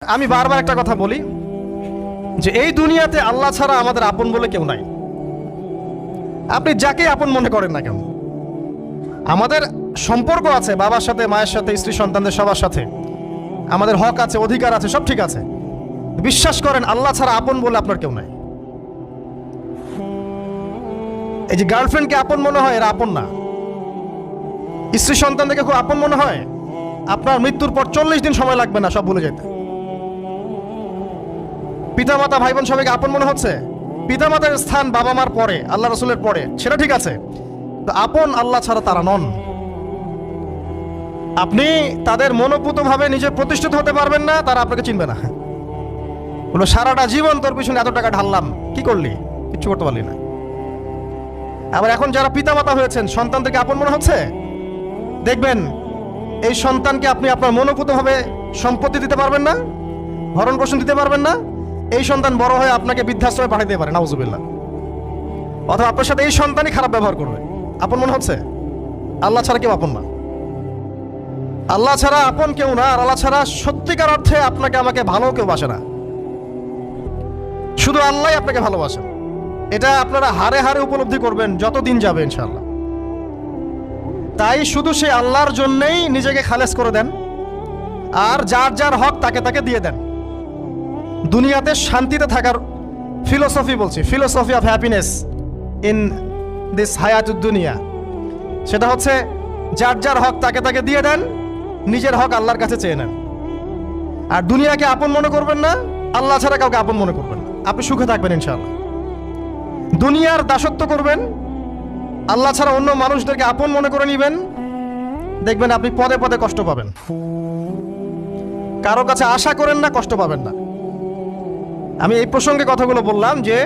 আমি বারবার একটা কথা বলি যে এই দুনিয়াতে আল্লাহ ছাড়া আমাদের আপন বলে কেউ নাই। আপনি যাকে আপন মনে করেন না কেন, আমাদের সম্পর্ক আছে বাবার সাথে, মায়ের সাথে, স্ত্রী সন্তানদের সবার সাথে, আমাদের হক আছে, অধিকার আছে, সব ঠিক আছে। বিশ্বাস করেন আল্লাহ ছাড়া আপন বলে আপনার কেউ নাই। এই যে গার্লফ্রেন্ডকে আপন মনে হয়, এরা আপন না। স্ত্রী সন্তানদেরকে খুব আপন মনে হয়, আপনার মৃত্যুর পর 40 দিন সময় লাগবে না সব ভুলে যেতে। পিতামাতা, ভাই বোন সবাইকে আপন মনে হচ্ছে। পিতামাতার স্থান বাবা মার পরে, আল্লাহ রসুলের পরে, সেটা ঠিক আছে, তো আপন আল্লাহ ছাড়া তারা নন। আপনি তাদের মনোপুতভাবে নিজে প্রতিষ্ঠিত হতে পারবেন না, তারা আপনাকে চিনবে না। বলো সারাটা জীবন তোর পিছনে এত টাকা ঢাললাম, কি করলি? কিচ্ছু করতে পারলি না। আবার এখন যারা পিতামাতা হয়েছেন, সন্তানদেরকে আপন মনে হচ্ছে, দেখবেন এই সন্তানকে আপনি আপনার মনোপুতভাবে সম্পত্তি দিতে পারবেন না, ভরণ পোষণ দিতে পারবেন না। এই সন্তান বড় হয়ে আপনাকে বৃদ্ধাশ্রমে পাঠাতে পারে, নাউজুবিল্লাহ। অথবা আপনার সাথে এই সন্তানই খারাপ ব্যবহার করবে। আপন মনে হচ্ছে? আল্লাহ ছাড়া কেউ আপন না। আল্লাহ ছাড়া আপন কেউ না। আর আল্লাহ ছাড়া সত্যিকার অর্থে আপনাকে আমাকে ভালো কেউ বাসে না। শুধু আল্লাহই আপনাকে ভালোবাসেন। এটা আপনারা হারে হারে উপলব্ধি করবেন যত দিন যাবে ইনশাআল্লাহ। তাই শুধু সেই আল্লাহর জন্যই নিজেকে খালেস করে দেন, আর যার যার হক তাকে তাকে দিয়ে দেন। দুনিয়াতে শান্তিতে থাকার ফিলোসফি বলছি, philosophy of happiness in this হায়াতুদ দুনিয়া, সেটা হচ্ছে যার যার হক তাকে তাকে দিয়ে দেন, নিজের হক আল্লাহর কাছে চেয়ে নেন। আর দুনিয়াকে আপন মনে করবেন না, আল্লাহ ছাড়া কাউকে আপন মনে করবেন না। আপনি সুখে থাকবেন ইনশাআল্লাহ। দুনিয়ার দাসত্ব করবেন, আল্লাহ ছাড়া অন্য মানুষদেরকে আপন মনে করে নেবেন, দেখবেন আপনি পদে পদে কষ্ট পাবেন। কারো কাছে আশা করেন না, কষ্ট পাবেন না। আমি এই প্রসঙ্গে কথাগুলো বললাম যে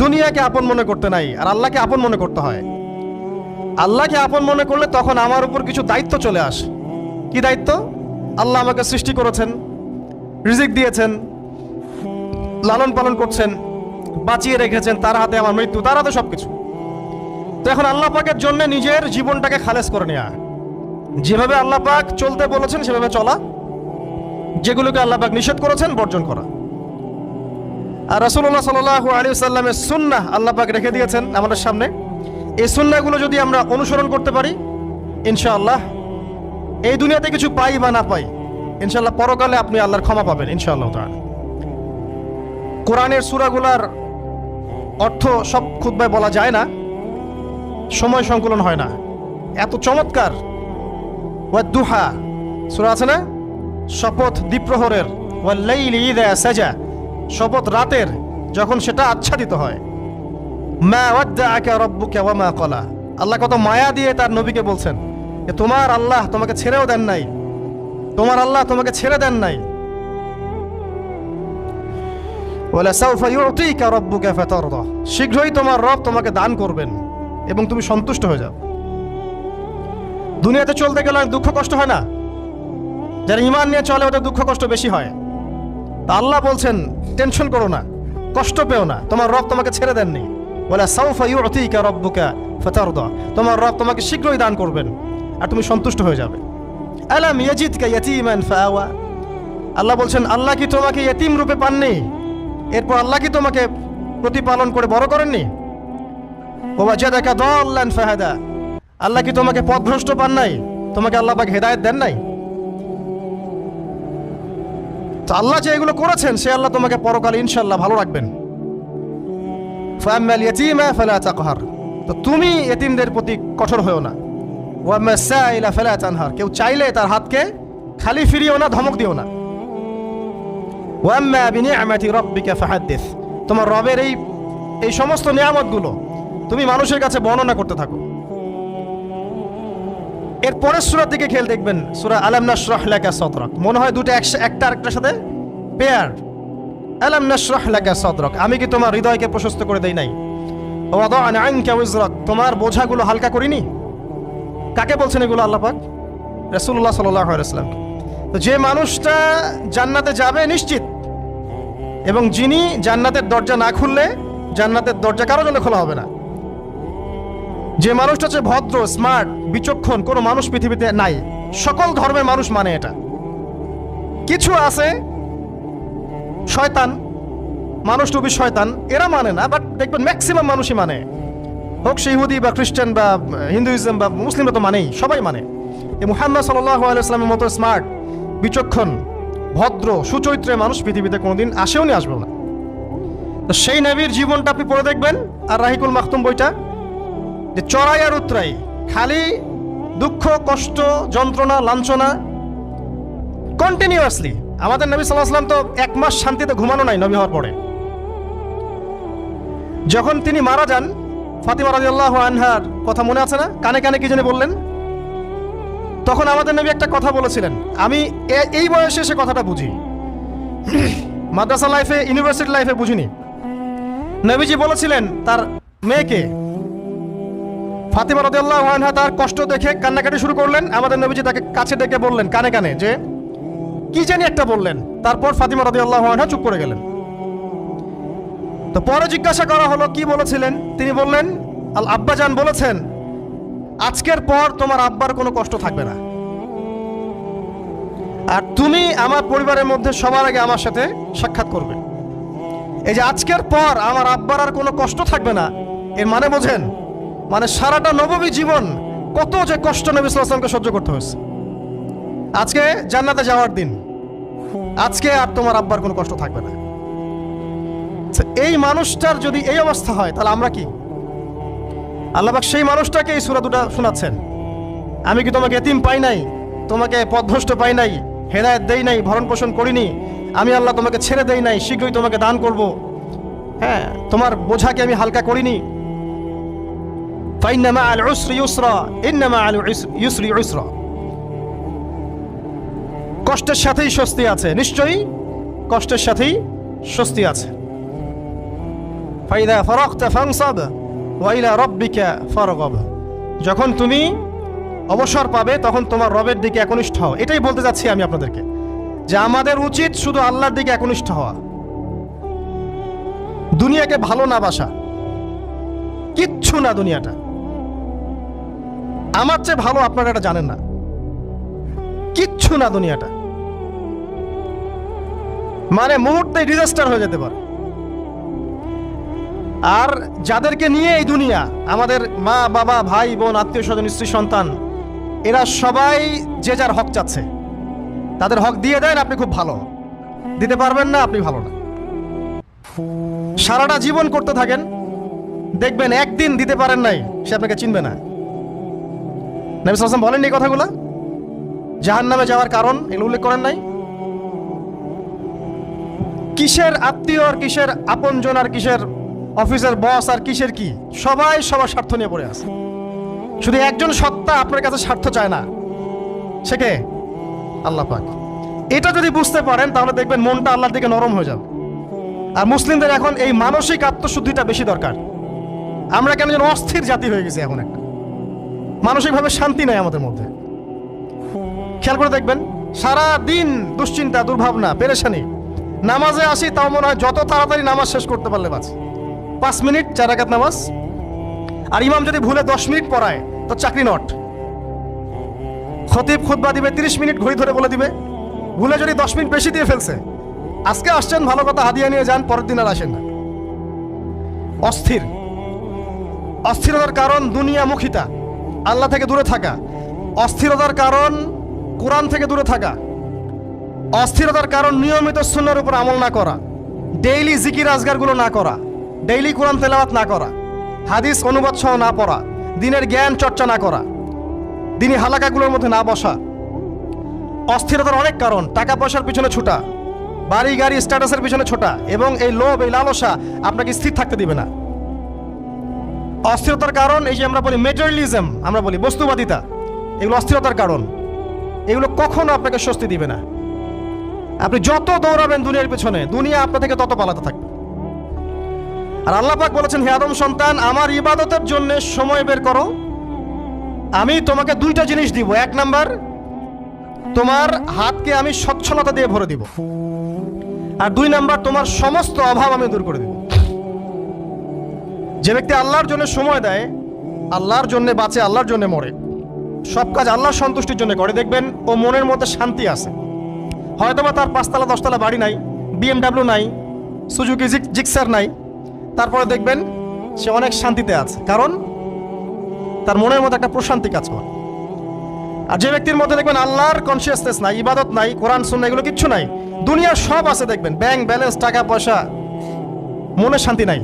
দুনিয়াকে আপন মনে করতে নাই, আর আল্লাহকে আপন মনে করতে হয়। আল্লাহকে আপন মনে করলে তখন আমার উপর কিছু দায়িত্ব চলে আসে। কি দায়িত্ব? আল্লাহ আমাকে সৃষ্টি করেছেন, রিজিক দিয়েছেন, লালন পালন করছেন, বাঁচিয়ে রেখেছেন, তার হাতে আমার মৃত্যু, তার হাতে সবকিছু। তো এখন আল্লাহ পাকের জন্য নিজের জীবনটাকে খালেস করে নেওয়া, যেভাবে আল্লাহ পাক চলতে বলেছেন সেভাবে চলা, যেগুলোকে আল্লাহ পাক নিষেধ করেছেন বর্জন করা। আর রাসূলুল্লাহ সাল্লাল্লাহু আলাইহি ওয়াসাল্লামের সুন্নাহ আল্লাহ পাক রেখে দিয়েছেন আমাদের সামনে। এই সুন্নাহগুলো যদি আমরা অনুসরণ করতে পারি, ইনশাআল্লাহ এই দুনিয়াতে কিছু পাই বা না পাই, ইনশাআল্লাহ পরকালে আপনি আল্লাহর ক্ষমা পাবেন ইনশাআল্লাহ তাআলা। কোরআনের সূরাগুলোর অর্থ সব খুতবায় বলা যায় না, সময় সংকলন হয় না। এত চমৎকার ওয়াদ-দুহা সূরা আছে না, শপথ দ্বিপ্রহরের, ওয়াল-লাইলি ইযা সাজা, শপথ রাতের যখন সেটা আচ্ছাদিত হয়। মা ওয়াদ্দাআকা রাব্বুকা ওয়া মা ক্বালা, আল্লাহ কত মায়া দিয়ে তার নবীকে বলছেন যে তোমার আল্লাহ তোমাকে ছেড়েও দেন নাই, তোমার আল্লাহ তোমাকে ছেড়ে দেন নাই। ওয়ালা সাউফা ইউতিকা রাব্বুকা ফাতারদা, শীঘ্রই তোমার রব তোমাকে দান করবেন এবং তুমি সন্তুষ্ট হয়ে যাও। দুনিয়াতে চলতে গেলে দুঃখ কষ্ট হয় না? যারা ঈমান নিয়ে চলে ওদের দুঃখ কষ্ট বেশি হয়। তা আল্লাহ বলছেন টেনশন করো না, কষ্ট পেও না, তোমার রব তোমাকে ছেড়ে দেননি। ওয়ালা সাউফা ইউতিকা রাব্বুকা ফাতারদা, তোমার রব তোমাকে শীঘ্রই দান করবেন আর তুমি সন্তুষ্ট হয়ে যাবে। আলাম ইয়াজিদকা ইয়াতীমান ফাআওয়া, আল্লাহ বলছেন আল্লাহ কি তোমাকে ইতিম রূপে পাননি? এরপর আল্লাহ কি তোমাকে প্রতিপালন করে বড় করেননি? ওয়াজাদাকা দাল্লান ফাহাদা, আল্লাহ কি তোমাকে পথভ্রষ্ট পান নাই? তোমাকে আল্লাহ পাক হেদায়েত দেন নাই? তো আল্লাহ যে এগুলো করেছেন সে আল্লাহ তোমাকে পরকালে ইনশাআল্লাহ ভালো রাখবেন। ফাআম্মাল ইয়াতীমা ফালা তাকহার, তো তুমি এতিমদের প্রতি কঠোর হয়ো না। ওয়াম্মাস সাইলা ফালা তানহার, কেউ চাইলে তার হাতকে খালি ফিরিও না, ধমক দিও না। ওয়াম্মা বিনিআমাতি রাব্বিকা ফাহাদ্দিস, তোমার রবের এই সমস্ত নিয়ামতগুলো তুমি মানুষের কাছে বর্ণনা করতে থাকো। এর পরের সূরার দিকে খেয়াল দেখবেন, সূরা আলাম নাশরাহ লাকা সাদরাক, মনে হয় দুটো একটা আরেকটার সাথে পেয়ার। আলাম নাশরাহ লাকা সাদরাক, আমি কি তোমার হৃদয়কে প্রশস্ত করে দেই নাই? ওয়াদা'না আনকা ওয়িজরাক, তোমার বোঝাগুলো হালকা করিনি? কাকে বলছেন এগুলো আল্লাহ পাক? রাসূলুল্লাহ সাল্লাল্লাহু আলাইহি ওয়াসাল্লাম। তো যে মানুষটা জান্নাতে যাবে নিশ্চিত, এবং যিনি জান্নাতের দরজা না খুললে জান্নাতের দরজা কারো জন্য খোলা হবে না, যে মানুষটা হচ্ছে ভদ্র, স্মার্ট, বিচক্ষণ, কোনো মানুষ পৃথিবীতে নাই। সকল ধর্মের মানুষ মানে এটা। কিছু আছে শয়তান, মানুষ টুবি শয়তান, এরা মানে না, বাট দেখবেন ম্যাক্সিমাম মানুষই মানে, হোক সে ইহুদি বা খ্রিস্টান বা হিন্দুইজম বা মুসলিমরা তো মানেই, সবাই মানে। এই মুহাম্মদ সাল্লাল্লাহু আলাইহি ওয়াসাল্লামের মতো স্মার্ট, বিচক্ষণ, ভদ্র, সুচরিত্রের মানুষ পৃথিবীতে কোনোদিন আসেও নি, আসবেও না। তো সেই নবীর জীবনটা আপনি পড়ে দেখবেন, আর রাহিকুল মাখতুম বইটা, যে চড়াই আর উতরাই, খালি দুঃখ, কষ্ট, যন্ত্রণা, লাঞ্ছনা, কন্টিনিউয়াসলি। আমাদের নবী সাল্লাল্লাহু আলাইহি ওয়াসাল্লাম তো 1 মাস শান্তিতে ঘুমানো নাই নবী হওয়ার পরে। যখন তিনি মারা যান, ফাতিমা রাদিয়াল্লাহু আনহার কথা মনে আছে না? কানে কানে কি জানি বললেন। তখন আমাদের নবী একটা কথা বলেছিলেন, আমি এই বয়সে সে কথাটা বুঝি, মাদ্রাসা লাইফে, ইউনিভার্সিটি লাইফে বুঝিনি। নবীজি বলেছিলেন তার মেয়েকে, ফাতিমা রাদিয়াল্লাহু আনহা তার কষ্ট দেখে কান্নাকাটি শুরু করলেন। আমাদের নবীজি তাকে কাছে ডেকে বললেন কানে কানে যে কি জানি একটা বললেন। তারপর ফাতিমা রাদিয়াল্লাহু আনহা চুপ করে গেলেন। তো পরে জিজ্ঞাসা করা হলো কি বলেছিলেন, তিনি বললেন আল আব্বাজান বলেছেন আজকের পর তোমার আব্বার কোনো কষ্ট থাকবে না, আর তুমি আমার পরিবারের মধ্যে সবার আগে আমার সাথে সাক্ষাৎ করবে। এই যে আজকের পর আমার আব্বার আর কোনো কষ্ট থাকবে না, এর মানে বোঝেন, মানে সারাটা নববী জীবন কত যে কষ্ট নবী সাল্লাল্লাহু আলাইহি ওয়াসাল্লামকে সহ্য করতে হয়েছে। আজকে জান্নাতে যাওয়ার দিন, আজকে আর তোমার আব্বার কোনো কষ্ট থাকবে না। এই মানুষটার যদি এই অবস্থা হয়, তাহলে আমরা কি? আল্লাহ পাক সেই মানুষটাকে এই সূরা দুটো শোনাচ্ছেন, আমি কি তোমাকে এতিম পাই নাই, তোমাকে পথভ্রষ্ট পাই নাই, হেদায়েত দেই নাই, ভরণ পোষণ করিনি, আমি আল্লাহ তোমাকে ছেড়ে দেই নাই, শীঘ্রই তোমাকে দান করব, হ্যাঁ, তোমার বোঝাকে আমি হালকা করিনি। ফাইন্না মাআল উসরি ইউসরা, ইন্না মাআল ইউসরি ইউসরা, কষ্টের সাথেই স্বস্তি আছে, নিশ্চয়ই কষ্টের সাথেই স্বস্তি আছে। ফাইদা ফারাগতা ফানসাব ওয়া ইলা রাব্বিকা ফারগাব, যখন তুমি অবসর পাবে তখন তোমার রবের দিকে একনিষ্ঠ হও। এটাই বলতে যাচ্ছি আমি আপনাদেরকে, যে আমাদের উচিত শুধু আল্লাহর দিকে একনিষ্ঠ হওয়া, দুনিয়াকে ভালো না বাসা, কিচ্ছু না দুনিয়াটা। আমার চেয়ে ভালো আপনারা এটা জানেন না, কিচ্ছু না দুনিয়াটা, মানে মুহূর্তে ডিজাস্টার হয়ে যেতে পারে। আর যাদেরকে নিয়ে এই দুনিয়া, আমাদের মা বাবা, ভাই বোন, আত্মীয় স্বজন, স্ত্রী সন্তান, এরা সবাই যে যার হক চাচ্ছে, তাদের হক দিয়ে দেন, আপনি খুব ভালো, দিতে পারবেন না, আপনি ভালো না। সারাটা জীবন করতে থাকেন, দেখবেন একদিন দিতে পারেন নাই, সে আপনাকে চিনবে না। নবী সাল্লাল্লাহু আলাইহি ওয়াসাল্লাম বলেন এই কথাগুলো, জাহান্নামে যাওয়ার কারণ এগুলো উল্লেখ করেন নাই। কিসের আত্মীয় আর কিসের আপনজন আর কিসের অফিসের বস আর কিসের কি, সবাই সবার স্বার্থ নিয়ে পড়ে আছে। শুধু একজন সত্তা আপনার কাছে স্বার্থ চায় না, সে কে? আল্লাহ পাক। এটা যদি বুঝতে পারেন তাহলে দেখবেন মনটা আল্লাহর দিকে নরম হয়ে যাবে। আর মুসলিমদের এখন এই মানসিক আত্মশুদ্ধিটা বেশি দরকার। আমরা কেন যেন অস্থির জাতি হয়ে গেছি এখন, একটা মানসিকভাবে শান্তি নাই আমাদের মধ্যে। খেয়াল করে দেখবেন সারা দিন দুশ্চিন্তা, দুর্ভাবনা, পেরেশানি। নামাজে আসি তাও মনে হয় যত তাড়াতাড়ি নামাজ শেষ করতে পারলে বাঁচি। 5 মিনিট 4 রাকাত নামাজ, আর ইমাম যদি ভুলে 10 মিনিট পড়ায় তো চাকরি নট। খতিব খুতবা দিবে 30 মিনিট ঘড়ি ধরে বলে দিবে, ভুলে যদি 10 মিনিট বেশি দিয়ে ফেলছে, আজকে আসছেন ভালো কথা, হাদিয়া নিয়ে যান, পরের দিন আর আসেন না। অস্থির, অস্থিরতার কারণ দুনিয়ামুখিতা, আল্লাহ থেকে দূরে থাকা। অস্থিরতার কারণ কোরআন থেকে দূরে থাকা। অস্থিরতার কারণ নিয়মিত সুন্নাহর উপর আমল না করা, ডেইলি জিকির আজগারগুলো না করা, ডেইলি কোরআন তেলাওয়াত না করা, হাদিস অনুবাদ সহ না পড়া, দিনের জ্ঞান চর্চা না করা, দিনী হালাকাগুলোর মধ্যে না বসা। অস্থিরতার অনেক কারণ, টাকা পয়সার পিছনে ছোটা, বাড়ি গাড়ি স্ট্যাটাসের পিছনে ছোটা, এবং এই লোভ, এই লালসা আপনাকে স্থির থাকতে দিবে না। অস্থিরতার কারণ এই যে আমরা বলি মেটেরিয়ালিজম, আমরা বলি বস্তুবাদিতা, এগুলো অস্থিরতার কারণ। এগুলো কখনো আপনাকে স্বস্তি দিবে না। আপনি যত দৌড়াবেন দুনিয়ার পিছনে, দুনিয়া আপনার থেকে তত পালাতে থাকবে। আর আল্লাহ পাক বলেছেন, হে আদম সন্তান, আমার ইবাদতের জন্য সময় বের করো, আমি তোমাকে 2টা জিনিস দিব। 1 নাম্বার, তোমার হাতকে আমি সচ্ছলতা দিয়ে ভরে দিব, আর 2 নাম্বার, তোমার সমস্ত অভাব আমি দূর করে দিব। যে ব্যক্তি আল্লাহর জন্য সময় দেয়, আল্লাহর জন্য বাঁচে, আল্লাহর জন্য মরে, সব কাজ আল্লাহর সন্তুষ্টির জন্য করে, দেখবেন ও মনের মধ্যে শান্তি আছে। হয়তোবা তার 5 তলা 10 তলা বাড়ি নাই, BMW নাই, সুজুকি জিক্সার নাই, তারপরে দেখবেন সে অনেক শান্তিতে আছে, কারণ তার মনের মধ্যে একটা প্রশান্তি কাজ করে। আর যে ব্যক্তির মধ্যে দেখবেন আল্লাহর কনসিয়াসনেস নাই, ইবাদত নাই, কোরআন সুন্নাহ এগুলো কিচ্ছু নাই, দুনিয়ার সব আছে, দেখবেন ব্যাংক ব্যালেন্স, টাকা পয়সা, মনের শান্তি নাই।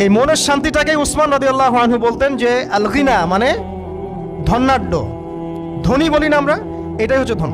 এই মনের শান্তিটাকে উসমান রাদিয়াল্লাহু আনহু বলতেন যে আল গিনা, মানে ধনাঢ্য, ধনী বলি না আমরা, এটাই হচ্ছে ধন।